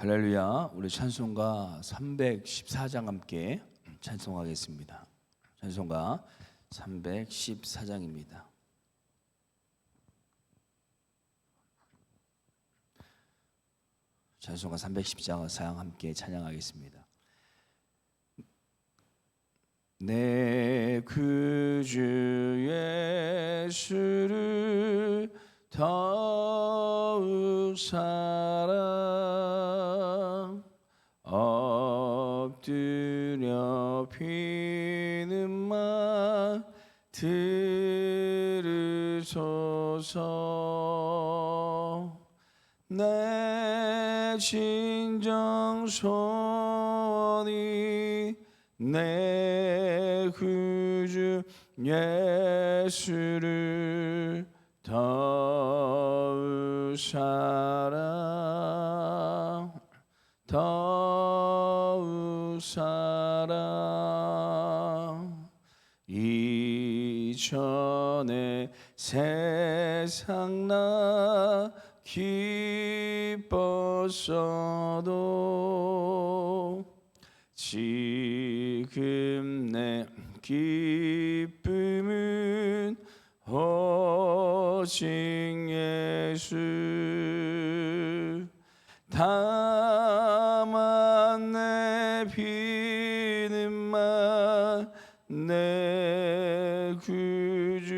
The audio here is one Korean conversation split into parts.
할렐루야. 우리 찬송가 314장 함께 찬송하겠습니다. 찬송가 314장입니다. 찬송가 314장 함께 찬양하겠습니다. 내 구주 예수를 더욱 사랑 엎드려 비는 말 들으소서. 내 진정 소원이 내 구주 예수를 더욱 사랑 더욱 사랑. 이전에 세상 나 기뻤어도 지금 내 기쁨은 오직 예수. 다만 내 비는 말 내 구주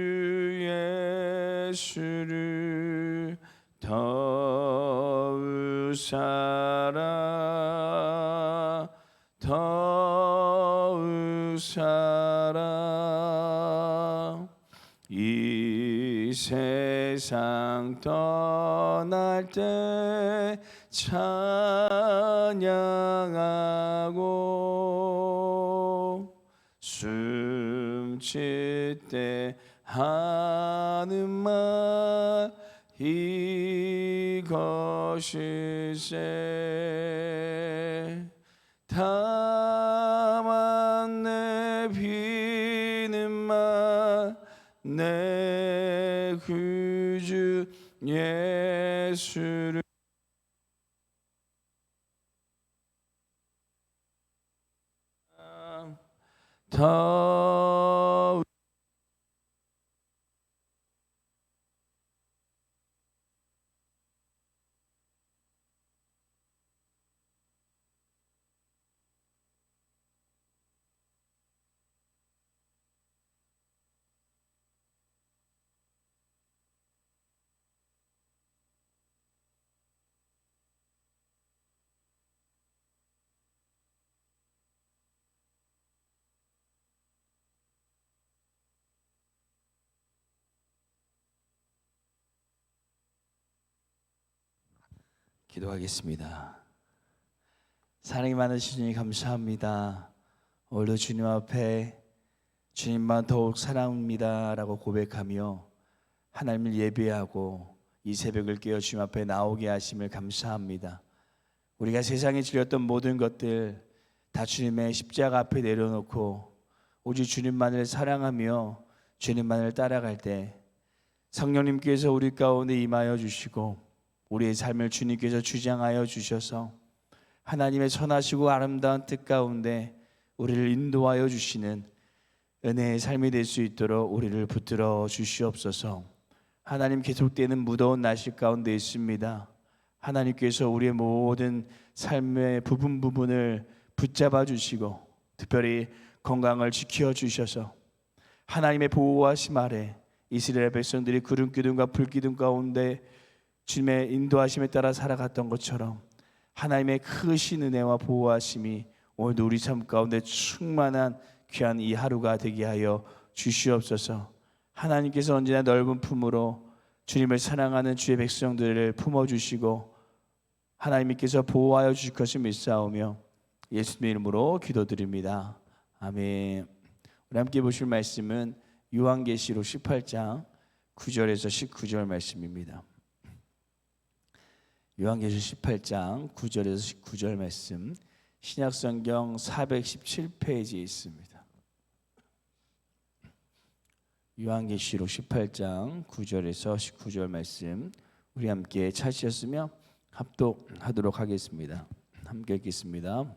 예수를 더욱 사랑 더욱 사랑. 이 세상 떠날 때 찬양하고 숨쉴 때 하는 말 이것일세. 다만 내 비는 말 내 구주 예수를 더 기도하겠습니다. 사랑이 많으신 주님 감사합니다. 오늘도 주님 앞에 주님만 더욱 사랑합니다 라고 고백하며 하나님을 예배하고 이 새벽을 깨어 주님 앞에 나오게 하심을 감사합니다. 우리가 세상에 질렸던 모든 것들 다 주님의 십자가 앞에 내려놓고 오직 주님만을 사랑하며 주님만을 따라갈 때 성령님께서 우리 가운데 임하여 주시고 우리의 삶을 주님께서 주장하여 주셔서 하나님의 선하시고 아름다운 뜻 가운데 우리를 인도하여 주시는 은혜의 삶이 될 수 있도록 우리를 붙들어 주시옵소서. 하나님, 계속되는 무더운 날씨 가운데 있습니다. 하나님께서 우리의 모든 삶의 부분을 붙잡아 주시고 특별히 건강을 지켜 주셔서 하나님의 보호하심 아래 이스라엘 백성들이 구름 기둥과 불 기둥 가운데 주님의 인도하심에 따라 살아갔던 것처럼 하나님의 크신 은혜와 보호하심이 오늘도 우리 삶 가운데 충만한 귀한 이 하루가 되게 하여 주시옵소서. 하나님께서 언제나 넓은 품으로 주님을 사랑하는 주의 백성들을 품어주시고 하나님께서 보호하여 주실 것을 믿사오며 예수님의 이름으로 기도드립니다. 아멘. 우리 함께 보실 말씀은 요한계시록 18장 9절에서 19절 말씀입니다. 요한계시록 18장 9절에서 19절 말씀, 신약성경 417페이지에 있습니다. 요한계시록 18장 9절에서 19절 말씀, 우리 함께 찾으셨으면 합독하도록 하겠습니다. 함께 읽겠습니다.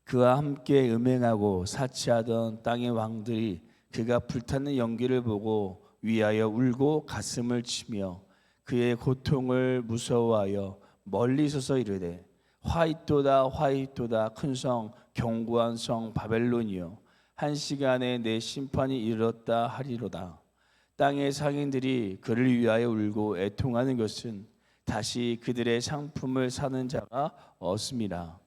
그와 함께 음행하고 사치하던 땅의 왕들이 그가 불타는 연기를 보고 위하여 울고 가슴을 치며 그의 고통을 무서워하여 멀리 서서 이르되 화이토다 화이토다 큰 성 견고한 성 바벨론이여 한 시간에 내 심판이 이르렀다 하리로다. 땅의 상인들이 그를 위하여 울고 애통하는 것은 다시 그들의 상품을 사는 자가 없음이라.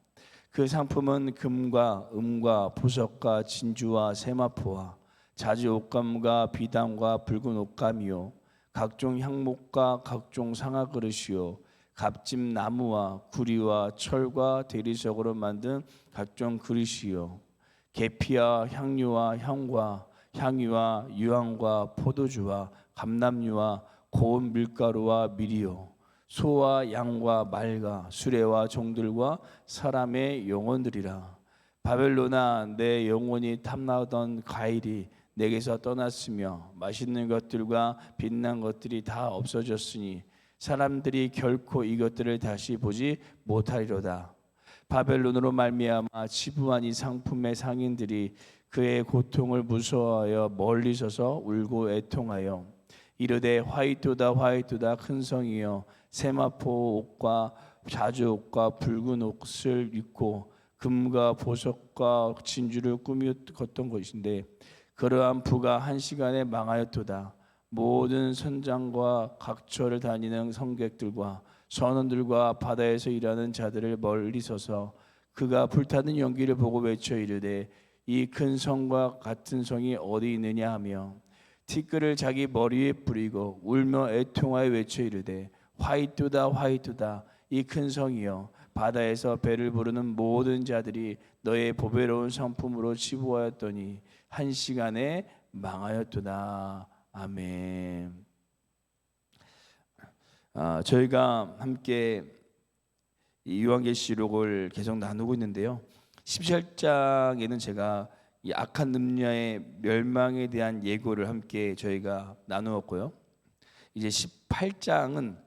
그 상품은 금과 은과 보석과 진주와 세마포와 자주 옷감과 비단과 붉은 옷감이요 각종 향목과 각종 상아 그릇이요 값집 나무와 구리와 철과 대리석으로 만든 각종 그릇이요 계피와 향유와 향과 향유와 유황과 포도주와 감람유와 고운 밀가루와 밀이요 소와 양과 말과 수레와 종들과 사람의 영혼들이라. 바벨론아 내 영혼이 탐나던 과일이 내게서 떠났으며 맛있는 것들과 빛난 것들이 다 없어졌으니 사람들이 결코 이것들을 다시 보지 못하리로다. 바벨론으로 말미암아 지부한 이 상품의 상인들이 그의 고통을 무서워하여 멀리 서서 울고 애통하여 이르되 화이토다 화이토다 큰 성이여 세마포 옷과 자주 옷과 붉은 옷을 입고 금과 보석과 진주를 꾸몄던 것인데 그러한 부가 한 시간에 망하였도다. 모든 선장과 각처를 다니는 성객들과 선원들과 바다에서 일하는 자들을 멀리 서서 그가 불타는 연기를 보고 외쳐 이르되 이 큰 성과 같은 성이 어디 있느냐 하며 티끌을 자기 머리에 뿌리고 울며 애통하여 외쳐 이르되 화이토다 화이토다 이 큰 성이여 바다에서 배를 부르는 모든 자들이 너의 보배로운 상품으로 치부하였더니 한 시간에 망하였도다. 아멘. 저희가 함께 이 요한계시록을 계속 나누고 있는데요. 17장에는 제가 이 악한 음녀의 멸망에 대한 예고를 함께 저희가 나누었고요. 이제 18장은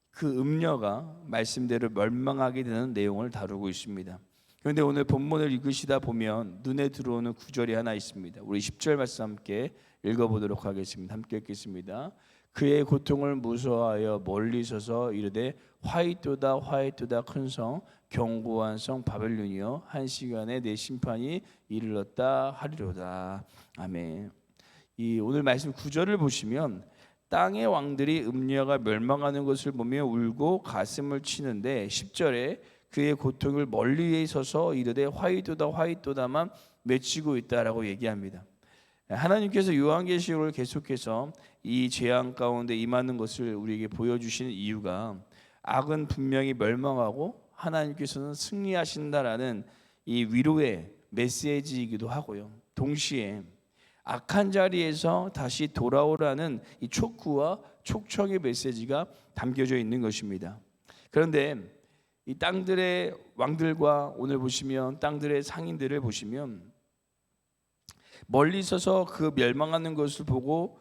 그 음녀가 말씀대로 멸망하게 되는 내용을 다루고 있습니다. 그런데 오늘 본문을 읽으시다 보면 눈에 들어오는 구절이 하나 있습니다. 우리 10절 말씀 함께 읽어보도록 하겠습니다. 함께 읽겠습니다. 그의 고통을 무서워하여 멀리 서서 이르되 화이토다 화이토다 큰 성 견고한 성 바벨론이여 한 시간에 내 심판이 이르렀다 하리로다. 아멘. 이 오늘 말씀 구절을 보시면 땅의 왕들이 음녀가 멸망하는 것을 보며 울고 가슴을 치는데 10절에 그의 고통을 멀리 서서 이르되 화이토다 화이토다만 외치고 있다라고 얘기합니다. 하나님께서 요한계시록을 계속해서 이 재앙 가운데 임하는 것을 우리에게 보여주시는 이유가 악은 분명히 멸망하고 하나님께서는 승리하신다라는 이 위로의 메시지이기도 하고요. 동시에 악한 자리에서 다시 돌아오라는 이 촉구와 촉청의 메시지가 담겨져 있는 것입니다. 그런데 이 땅들의 왕들과 오늘 보시면 땅들의 상인들을 보시면 멀리 서서 그 멸망하는 것을 보고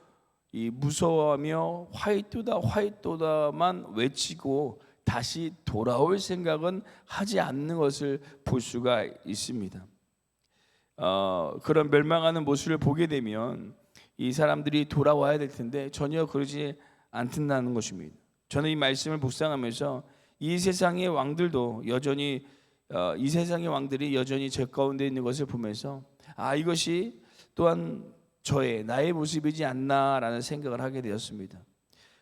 이 무서워하며 화이토다 화이토다만 외치고 다시 돌아올 생각은 하지 않는 것을 볼 수가 있습니다. 그런 멸망하는 모습을 보게 되면 이 사람들이 돌아와야 될 텐데 전혀 그러지 않는다는 것입니다. 저는 이 말씀을 묵상하면서 이 세상의 왕들도 여전히 이 세상의 왕들이 여전히 제 가운데 있는 것을 보면서 이것이 또한 나의 모습이지 않나라는 생각을 하게 되었습니다.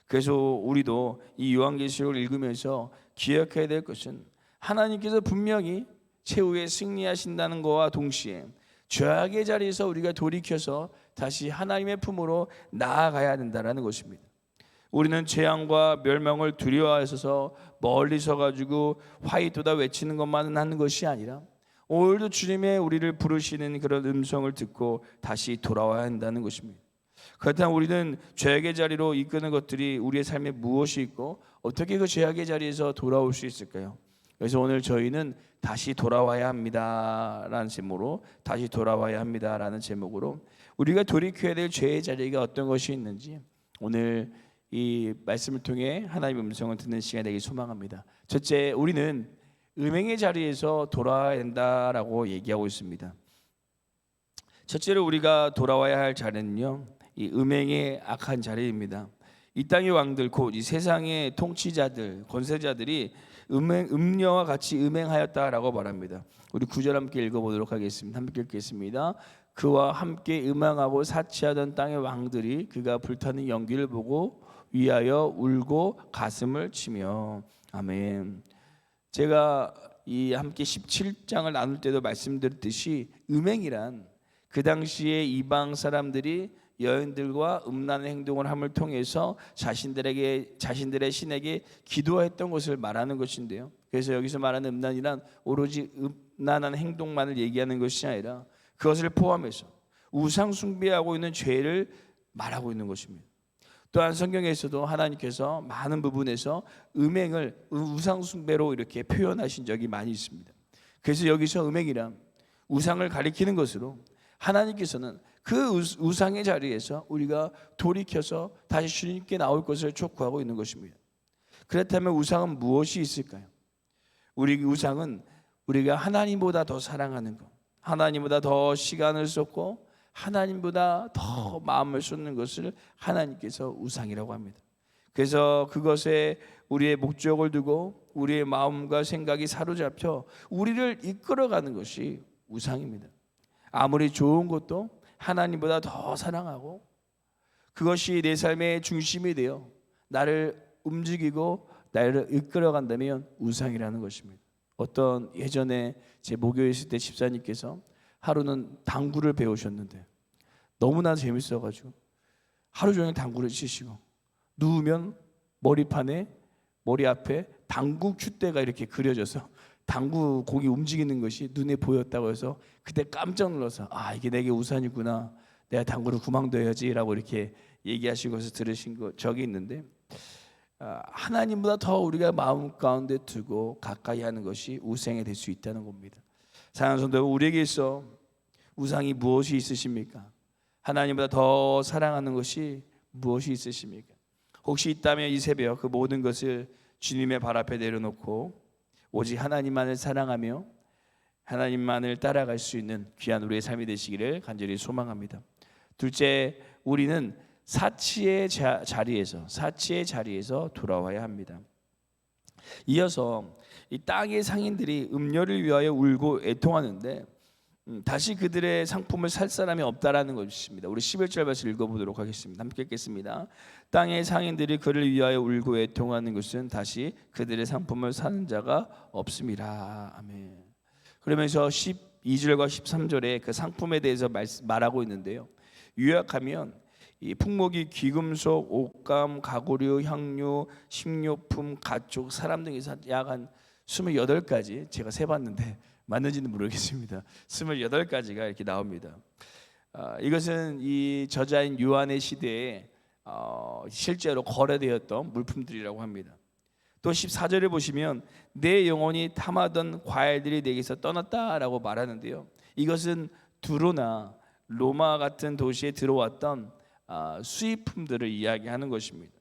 그래서 우리도 이 요한계시록을 읽으면서 기억해야 될 것은 하나님께서 분명히 최후에 승리하신다는 것과 동시에 죄악의 자리에서 우리가 돌이켜서 다시 하나님의 품으로 나아가야 된다는 것입니다. 우리는 재앙과 멸망을 두려워하셔서 멀리 서가지고 화이토다 외치는 것만은 하는 것이 아니라 오늘도 주님의 우리를 부르시는 그런 음성을 듣고 다시 돌아와야 한다는 것입니다. 그렇다면 우리는 죄악의 자리로 이끄는 것들이 우리의 삶에 무엇이 있고 어떻게 그 죄악의 자리에서 돌아올 수 있을까요? 그래서 오늘 저희는 다시 돌아와야 합니다라는 제목으로 다시 돌아와야 합니다라는 제목으로 우리가 돌이켜야 될 죄의 자리가 어떤 것이 있는지 오늘 이 말씀을 통해 하나님의 음성을 듣는 시간이 되길 소망합니다. 첫째, 우리는 음행의 자리에서 돌아와야 된다라고 얘기하고 있습니다. 첫째로 우리가 돌아와야 할 자리는요, 이 음행의 악한 자리입니다. 이 땅의 왕들, 곧 이 세상의 통치자들, 권세자들이 음녀와 같이 음행하였다라고 말합니다. 우리 9절 함께 읽어보도록 하겠습니다. 함께 읽겠습니다. 그와 함께 음행하고 사치하던 땅의 왕들이 그가 불타는 연기를 보고 위하여 울고 가슴을 치며. 아멘. 제가 이 함께 17장을 나눌 때도 말씀드렸듯이 음행이란 그 당시에 이방 사람들이 여인들과 음란한 행동을 함을 통해서 자신들의 신에게 기도했던 것을 말하는 것인데요. 그래서 여기서 말하는 음란이란 오로지 음란한 행동만을 얘기하는 것이 아니라 그것을 포함해서 우상 숭배하고 있는 죄를 말하고 있는 것입니다. 또한 성경에서도 하나님께서 많은 부분에서 음행을 우상 숭배로 이렇게 표현하신 적이 많이 있습니다. 그래서 여기서 음행이란 우상을 가리키는 것으로 하나님께서는 그 우상의 자리에서 우리가 돌이켜서 다시 주님께 나올 것을 촉구하고 있는 것입니다. 그렇다면 우상은 무엇이 있을까요? 우리 우상은 우리가 하나님보다 더 사랑하는 것, 하나님보다 더 시간을 쏟고 하나님보다 더 마음을 쏟는 것을 하나님께서 우상이라고 합니다. 그래서 그것에 우리의 목적을 두고 우리의 마음과 생각이 사로잡혀 우리를 이끌어가는 것이 우상입니다. 아무리 좋은 것도 하나님보다 더 사랑하고 그것이 내 삶의 중심이 되어 나를 움직이고 나를 이끌어간다면 우상이라는 것입니다. 어떤 예전에 제 목요일 있을 때 집사님께서 하루는 당구를 배우셨는데 너무나 재밌어가지고 하루 종일 당구를 치시고 누우면 머리 앞에 당구 큐대가 이렇게 그려져서 당구 공이 움직이는 것이 눈에 보였다고 해서 그때 깜짝 놀라서 이게 내게 우상이구나, 내가 당구를 그만둬야지라고 이렇게 얘기하시고서 들으신 적이 있는데 하나님보다 더 우리가 마음 가운데 두고 가까이 하는 것이 우상이 될 수 있다는 겁니다. 사랑하는 성도, 우리에게 있어 우상이 무엇이 있으십니까? 하나님보다 더 사랑하는 것이 무엇이 있으십니까? 혹시 있다면 이 새벽 그 모든 것을 주님의 발 앞에 내려놓고 오직 하나님만을 사랑하며 하나님만을 따라갈 수 있는 귀한 우리의 삶이 되시기를 간절히 소망합니다. 둘째, 우리는 사치의 자리에서 돌아와야 합니다. 이어서 이 땅의 상인들이 음녀를 위하여 울고 애통하는데 다시 그들의 상품을 살 사람이 없다라는 것입니다. 우리 11절 말씀 읽어보도록 하겠습니다. 함께 읽겠습니다. 땅의 상인들이 그를 위하여 울고 애통하는 것은 다시 그들의 상품을 사는 자가 없음이라. 아멘. 그러면서 12절과 13절에 그 상품에 대해서 말하고 있는데요. 요약하면 이 풍목이 귀금속, 옷감, 가구류, 향료, 식료품, 가축, 사람 등에서 약 한 28가지 제가 세봤는데 맞는지는 모르겠습니다. 28가지가 이렇게 나옵니다. 이것은 이 저자인 요한의 시대에 실제로 거래되었던 물품들이라고 합니다. 또 14절에 보시면 내 영혼이 탐하던 과일들이 내게서 떠났다라고 말하는데요. 이것은 두로나 로마 같은 도시에 들어왔던 수입품들을 이야기하는 것입니다.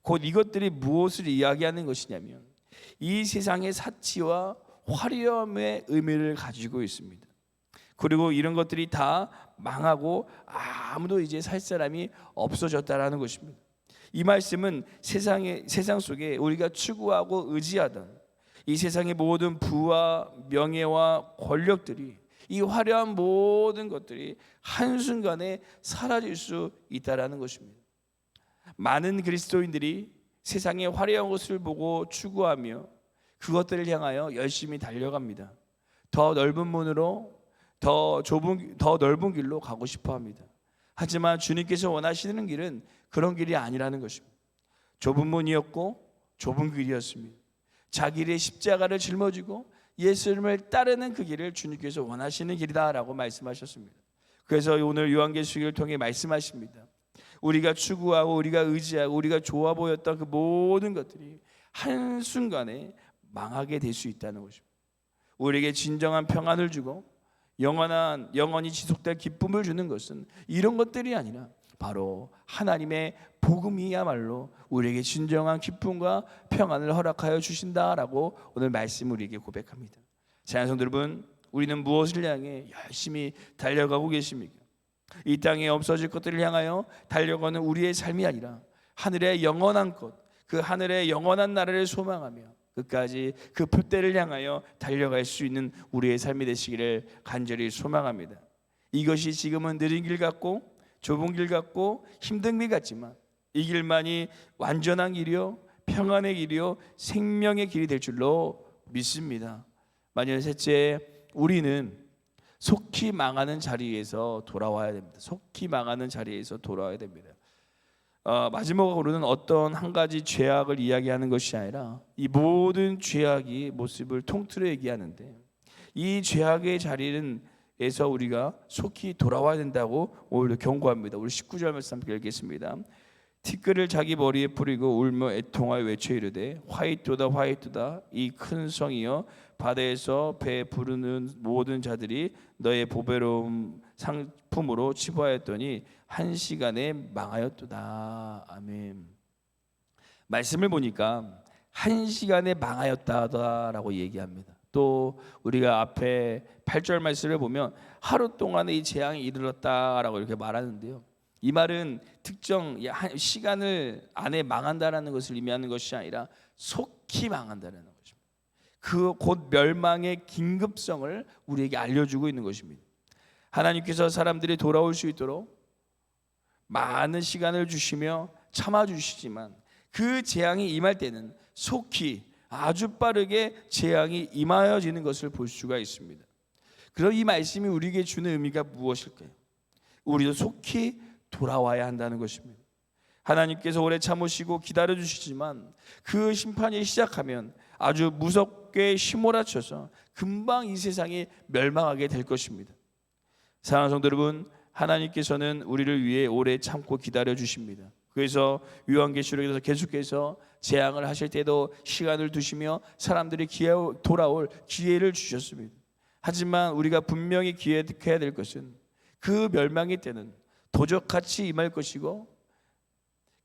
곧 이것들이 무엇을 이야기하는 것이냐면 이 세상의 사치와 화려함의 의미를 가지고 있습니다. 그리고 이런 것들이 다 망하고 아무도 이제 살 사람이 없어졌다라는 것입니다. 이 말씀은 세상 속에 우리가 추구하고 의지하던 이 세상의 모든 부와 명예와 권력들이, 이 화려한 모든 것들이 한순간에 사라질 수 있다라는 것입니다. 많은 그리스도인들이 세상의 화려한 것을 보고 추구하며 그것들을 향하여 열심히 달려갑니다. 더 넓은 문으로 더 넓은 길로 가고 싶어 합니다. 하지만 주님께서 원하시는 길은 그런 길이 아니라는 것입니다. 좁은 문이었고 좁은 길이었습니다. 자기의 십자가를 짊어지고 예수님을 따르는 그 길을 주님께서 원하시는 길이다라고 말씀하셨습니다. 그래서 오늘 요한계시록을 통해 말씀하십니다. 우리가 추구하고 우리가 의지하고 우리가 좋아 보였던 그 모든 것들이 한순간에 망하게 될 수 있다는 것입니다. 우리에게 진정한 평안을 주고 영원히 지속될 기쁨을 주는 것은 이런 것들이 아니라 바로 하나님의 복음이야말로 우리에게 진정한 기쁨과 평안을 허락하여 주신다라고 오늘 말씀 우리에게 고백합니다. 사랑하는 성도 여러분, 우리는 무엇을 향해 열심히 달려가고 계십니까? 이 땅에 없어질 것들을 향하여 달려가는 우리의 삶이 아니라 하늘의 영원한 것, 그 하늘의 영원한 나라를 소망하며 끝까지 그 표대를 향하여 달려갈 수 있는 우리의 삶이 되시기를 간절히 소망합니다. 이것이 지금은 느린 길 같고 좁은 길 같고 힘든 길 같지만 이 길만이 완전한 길이요 평안의 길이요 생명의 길이 될 줄로 믿습니다. 만일 셋째, 우리는 속히 망하는 자리에서 돌아와야 됩니다. 속히 망하는 자리에서 돌아와야 됩니다. 마지막으로는 어떤 한 가지 죄악을 이야기하는 것이 아니라 이 모든 죄악의 모습을 통틀어 얘기하는데, 이 죄악의 자리에서 우리가 속히 돌아와야 된다고 오히려 경고합니다. 우리 19절 말씀 함께 읽겠습니다. 티끌을 자기 머리에 뿌리고 울며 애통하여 외쳐 이르되 화이토다 화이토다 이 큰 성이여 바다에서 배 부르는 모든 자들이 너의 보배로운 상품으로 치부하였더니 한 시간에 망하였도다. 아멘. 말씀을 보니까 한 시간에 망하였다라고 얘기합니다. 또 우리가 앞에 8절 말씀을 보면 하루 동안에 이 재앙이 이르렀다라고 이렇게 말하는데요, 이 말은 특정 시간을 안에 망한다라는 것을 의미하는 것이 아니라 속히 망한다라는 것입니다. 그 곧 멸망의 긴급성을 우리에게 알려주고 있는 것입니다. 하나님께서 사람들이 돌아올 수 있도록 많은 시간을 주시며 참아주시지만 그 재앙이 임할 때는 속히 아주 빠르게 재앙이 임하여지는 것을 볼 수가 있습니다. 그럼 이 말씀이 우리에게 주는 의미가 무엇일까요? 우리도 속히 돌아와야 한다는 것입니다. 하나님께서 오래 참으시고 기다려주시지만 그 심판이 시작하면 아주 무섭게 휘몰아쳐서 금방 이 세상이 멸망하게 될 것입니다. 사랑하는 성도 여러분, 하나님께서는 우리를 위해 오래 참고 기다려주십니다. 그래서 요한계시록에서 계속해서 재앙을 하실 때도 시간을 두시며 사람들이 돌아올 기회를 주셨습니다. 하지만 우리가 분명히 기억해야 될 것은 그 멸망의 때는 도적같이 임할 것이고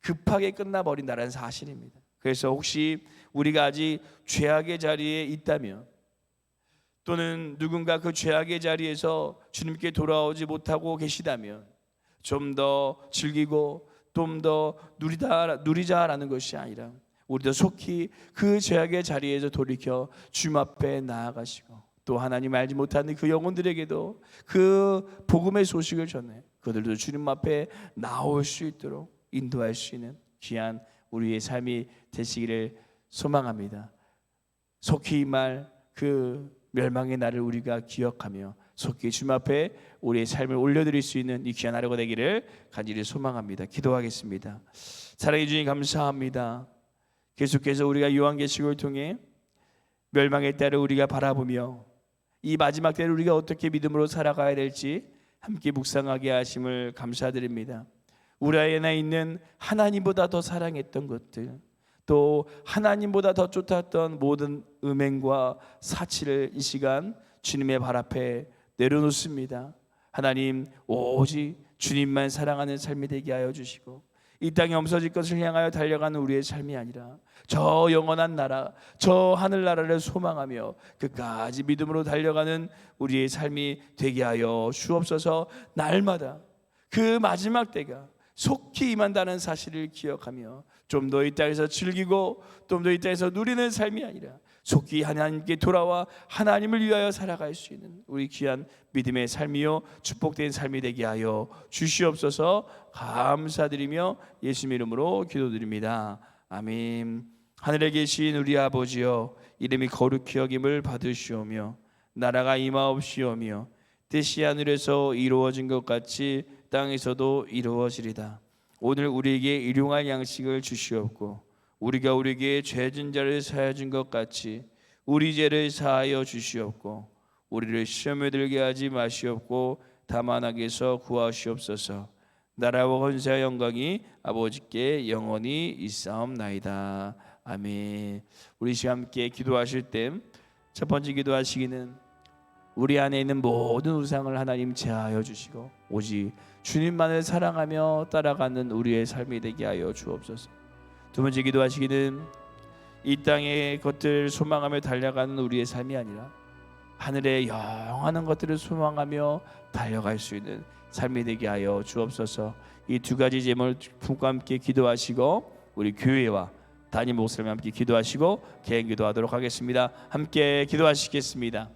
급하게 끝나버린다는 사실입니다. 그래서 혹시 우리가 아직 죄악의 자리에 있다면, 또는 누군가 그 죄악의 자리에서 주님께 돌아오지 못하고 계시다면 좀 더 즐기고 좀 더 누리자라는 것이 아니라 우리도 속히 그 죄악의 자리에서 돌이켜 주님 앞에 나아가시고, 또 하나님 알지 못하는 그 영혼들에게도 그 복음의 소식을 전해 그들도 주님 앞에 나올 수 있도록 인도할 수 있는 귀한 우리의 삶이 되시기를 소망합니다. 속히 임할 그 멸망의 날을 우리가 기억하며 속히 주님 앞에 우리의 삶을 올려드릴 수 있는 이 귀한 하루가 되기를 간절히 소망합니다. 기도하겠습니다. 사랑해 주님 감사합니다. 계속해서 우리가 요한계시록을 통해 멸망의 때를 우리가 바라보며 이 마지막 때를 우리가 어떻게 믿음으로 살아가야 될지 함께 묵상하게 하심을 감사드립니다. 우리 안에 있는 하나님보다 더 사랑했던 것들, 또 하나님보다 더 쫓았던 모든 음행과 사치를 이 시간 주님의 발 앞에 내려놓습니다. 하나님, 오직 주님만 사랑하는 삶이 되게 하여 주시고 이 땅에 없어질 것을 향하여 달려가는 우리의 삶이 아니라 저 영원한 나라, 저 하늘나라를 소망하며 끝까지 믿음으로 달려가는 우리의 삶이 되게 하여 주옵소서. 날마다 그 마지막 때가 속히 임한다는 사실을 기억하며 좀 더 이 땅에서 즐기고 좀 더 이 땅에서 누리는 삶이 아니라 속히 하나님께 돌아와 하나님을 위하여 살아갈 수 있는 우리 귀한 믿음의 삶이요 축복된 삶이 되게 하여 주시옵소서. 감사드리며 예수님 이름으로 기도드립니다. 아멘. 하늘에 계신 우리 아버지여, 이름이 거룩히 여김을 받으시오며 나라가 임하옵시오며 뜻이 하늘에서 이루어진 것 같이 땅에서도 이루어지리다. 오늘 우리에게 일용할 양식을 주시옵고 우리가 우리에게 죄진 자를 사하여 준 것 같이 우리 죄를 사하여 주시옵고 우리를 시험에 들게 하지 마시옵고 다만 악에서 구하시옵소서. 나라와 권세와 영광이 아버지께 영원히 있사옵나이다. 아멘. 우리 시간 함께 기도하실 때 첫 번째 기도하시기는 우리 안에 있는 모든 우상을 하나님 제하여 주시고 오직 주님만을 사랑하며 따라가는 우리의 삶이 되게 하여 주옵소서. 두 번째 기도하시기는 이 땅의 것들 소망하며 달려가는 우리의 삶이 아니라 하늘의 영원한 것들을 소망하며 달려갈 수 있는 삶이 되게 하여 주옵소서. 이 두 가지 제목을 품고 함께 기도하시고 우리 교회와 담임 목사님 함께 기도하시고 개인 기도하도록 하겠습니다. 함께 기도하시겠습니다.